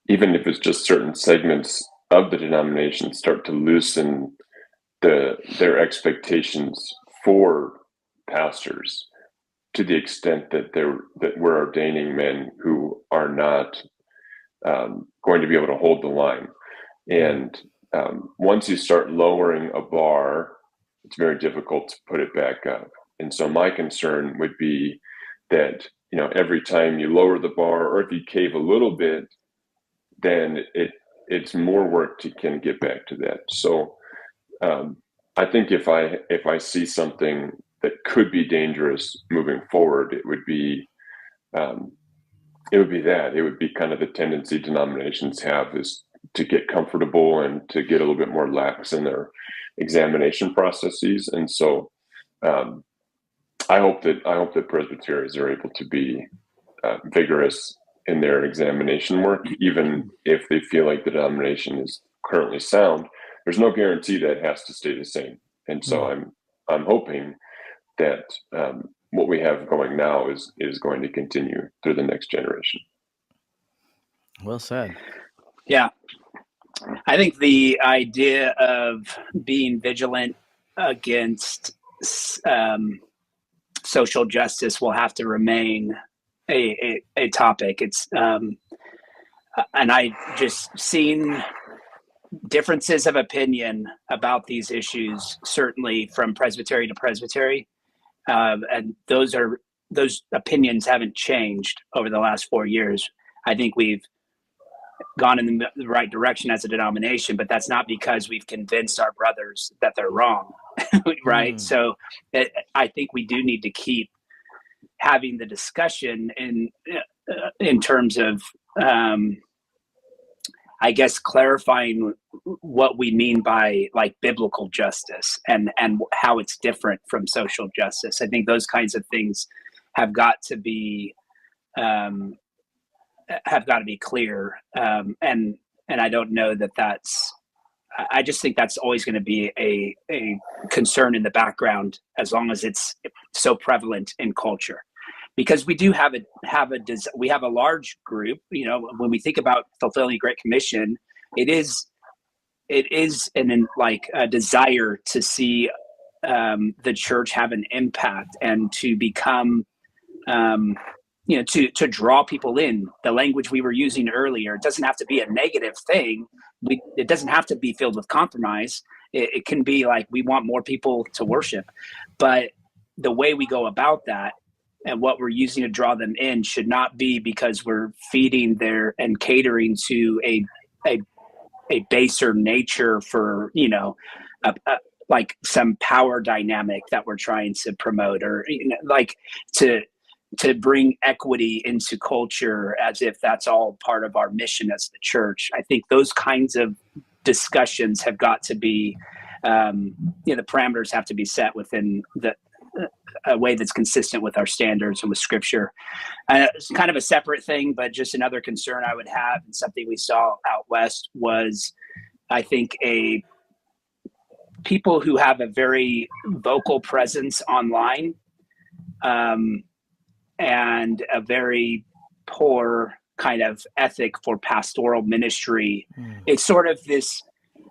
even if it's just certain segments of the denomination start to loosen their expectations for pastors to the extent that we're ordaining men who are not going to be able to hold the line. And once you start lowering a bar, it's very difficult to put it back up. And so my concern would be that, every time you lower the bar, or if you cave a little bit, then it's more work to kind of get back to that. So I think if I see something that could be dangerous moving forward, it would be that. It would be kind of the tendency denominations have, is to get comfortable and to get a little bit more lax in their examination processes. And so I hope that Presbyterians are able to be vigorous in their examination work, even if they feel like the denomination is currently sound. There's no guarantee that it has to stay the same. And so I'm hoping that what we have going now is going to continue through the next generation. Well said. Yeah. I think the idea of being vigilant against social justice will have to remain a topic. It's and I just seen differences of opinion about these issues, certainly from presbytery to presbytery. And those opinions haven't changed over the last 4 years. I think we've gone in the right direction as a denomination, but that's not because we've convinced our brothers that they're wrong, right? So I think we do need to keep having the discussion in terms of, I guess, clarifying what we mean by like biblical justice and how it's different from social justice. I think those kinds of things have got to be clear. And I don't know I just think that's always going to be a concern in the background as long as it's so prevalent in culture. Because we do have a large group, when we think about fulfilling the Great Commission, it is a desire to see the church have an impact and to become, to draw people in. The language we were using earlier, it doesn't have to be a negative thing. It doesn't have to be filled with compromise. It can be like, we want more people to worship, but the way we go about that and what we're using to draw them in should not be because we're feeding and catering to a baser nature for, like some power dynamic that we're trying to promote, or like to bring equity into culture as if that's all part of our mission as the church. I think those kinds of discussions have got to be, the parameters have to be set within a way that's consistent with our standards and with scripture. It's kind of a separate thing, but just another concern I would have, and something we saw out west, was I think people who have a very vocal presence online and a very poor kind of ethic for pastoral ministry. It's sort of this,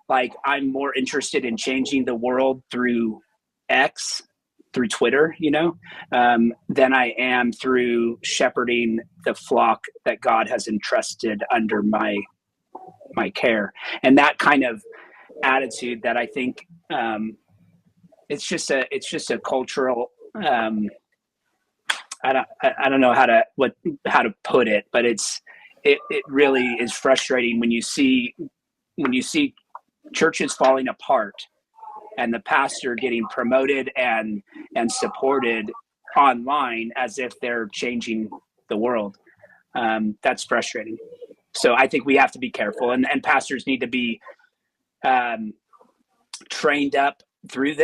like, I'm more interested in changing the world through X, through Twitter, than I am through shepherding the flock that God has entrusted under my care. And that kind of attitude that I think it's just a cultural I don't know how to put it, but it really is frustrating when you see churches falling apart and the pastor getting promoted and supported online as if they're changing the world. That's frustrating. So I think we have to be careful, and pastors need to be trained up through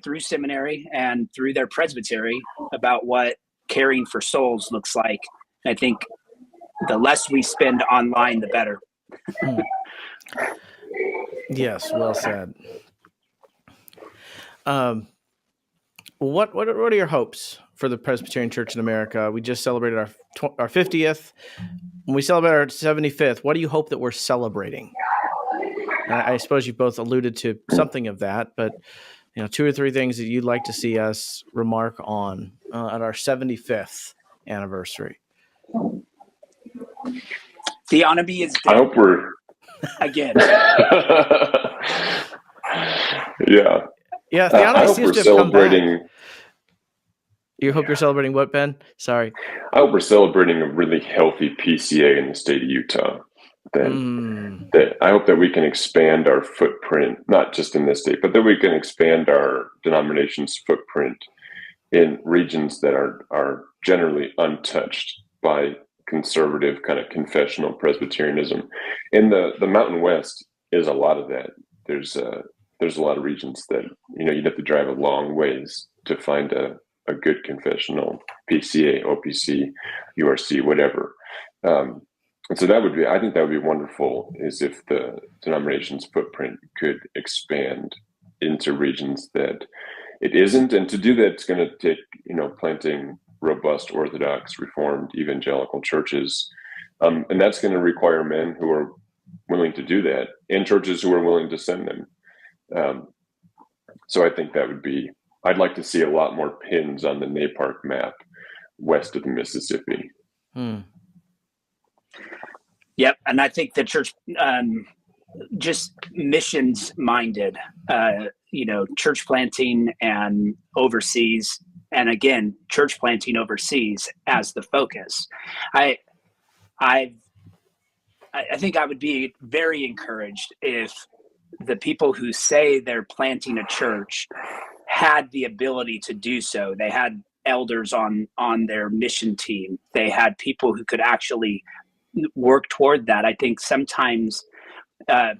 through seminary and through their presbytery about what caring for souls looks like. I think the less we spend online, the better. Yes, well said. What are your hopes for the Presbyterian Church in America? We just celebrated our 50th. When we celebrate our 75th, what do you hope that we're celebrating? I suppose you both alluded to something of that, but 2 or 3 things that you'd like to see us remark on at our 75th anniversary. Theonomy is dead. I hope we're again. Yeah. Yeah, theonomy seems to have celebrating. come back. You hope you're celebrating what, Ben? Sorry. I hope we're celebrating a really healthy PCA in the state of Utah. That I hope that we can expand our footprint, not just in this state, but that we can expand our denomination's footprint in regions that are generally untouched by conservative kind of confessional Presbyterianism. In the Mountain West is a lot of that. There's a lot of regions that you'd have to drive a long ways to find a good confessional PCA, OPC, URC, whatever. And so I think that would be wonderful, is if the denomination's footprint could expand into regions that it isn't. And to do that, it's going to take, planting robust Orthodox, Reformed, evangelical churches. And that's going to require men who are willing to do that and churches who are willing to send them. So I think I'd like to see a lot more pins on the NAPARC map west of the Mississippi. Yep. And I think the church, just missions minded, church planting and overseas, and again, church planting overseas as the focus. I think I would be very encouraged if the people who say they're planting a church had the ability to do so. They had elders on their mission team. They had people who could actually work toward that. I think sometimes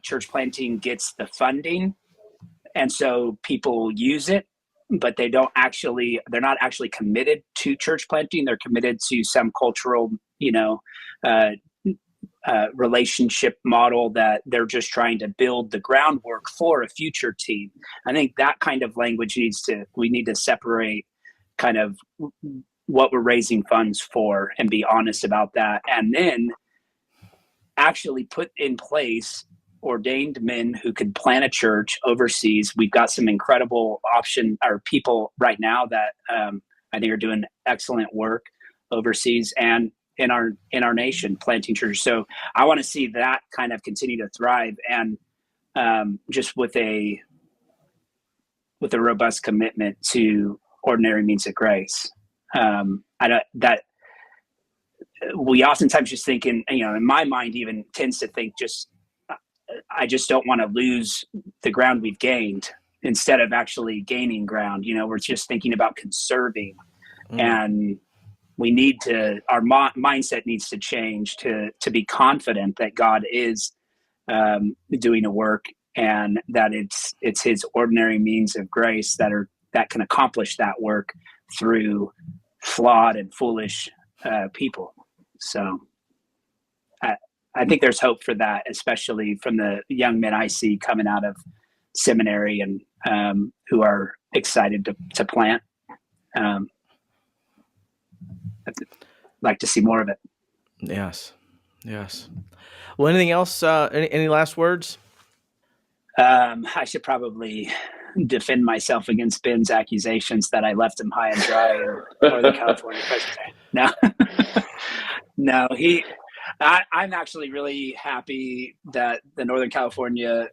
church planting gets the funding, and so people use it, but they're not actually committed to church planting. They're committed to some cultural, relationship model that they're just trying to build the groundwork for a future team. I think that kind of language we need to separate kind of what we're raising funds for and be honest about that. And then actually put in place ordained men who could plant a church overseas. We've got some incredible people right now that I think are doing excellent work overseas and in our nation, planting churches. So I want to see that kind of continue to thrive, and just with a robust commitment to ordinary means of grace. We oftentimes just think in my mind even tends to think I just don't want to lose the ground we've gained instead of actually gaining ground. We're just thinking about conserving, and our mindset needs to change to be confident that God is doing a work, and that it's his ordinary means of grace that can accomplish that work through flawed and foolish people. So I think there's hope for that, especially from the young men I see coming out of seminary and who are excited to plant. I'd like to see more of it. Yes. Well, anything else? Any last words? I should probably defend myself against Ben's accusations that I left him high and dry in Northern California Presbyterian. No, I'm actually really happy that the Northern California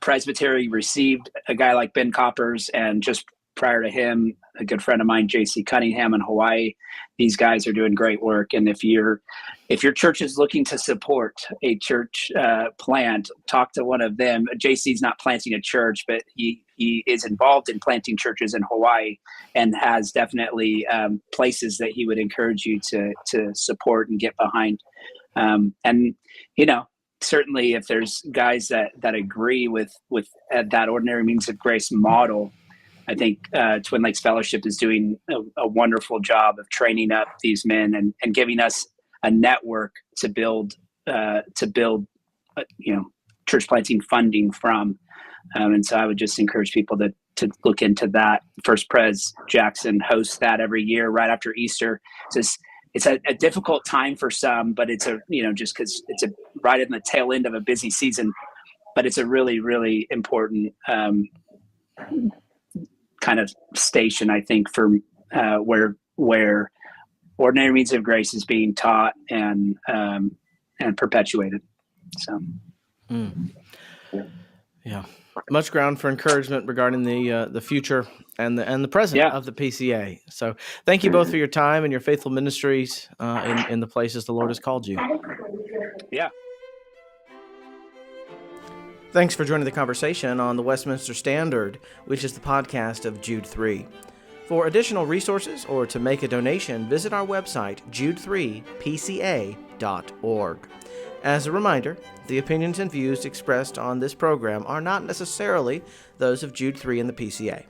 Presbytery received a guy like Ben Coppers, and just prior to him, a good friend of mine, J.C. Cunningham in Hawaii. These guys are doing great work. And if your church is looking to support a church plant, talk to one of them. JC's not planting a church, but he is involved in planting churches in Hawaii, and has definitely places that he would encourage you to support and get behind. And certainly if there's guys that agree with that Ordinary Means of Grace model, I think Twin Lakes Fellowship is doing a wonderful job of training up these men and giving us a network to build church planting funding from. And so I would just encourage people to look into that. First Pres Jackson hosts that every year right after Easter. So it's a difficult time for some, but it's just because it's right in the tail end of a busy season, but it's a really, really important kind of station, I think, for where Ordinary Means of Grace is being taught and perpetuated. So, yeah, much ground for encouragement regarding the future and the present of the PCA. So, thank you both for your time and your faithful ministries in the places the Lord has called you. Yeah. Thanks for joining the conversation on the Westminster Standard, which is the podcast of Jude 3. For additional resources or to make a donation, visit our website, jude3pca.org. As a reminder, the opinions and views expressed on this program are not necessarily those of Jude 3 and the PCA.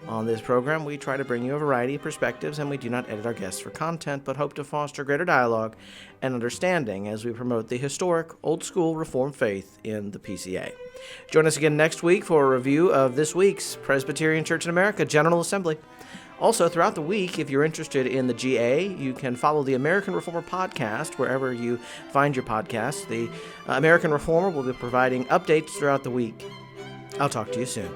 On this program, we try to bring you a variety of perspectives, and we do not edit our guests for content, but hope to foster greater dialogue and understanding as we promote the historic, old-school Reformed faith in the PCA. Join us again next week for a review of this week's Presbyterian Church in America General Assembly. Also, throughout the week, if you're interested in the GA, you can follow the American Reformer podcast wherever you find your podcasts. The American Reformer will be providing updates throughout the week. I'll talk to you soon.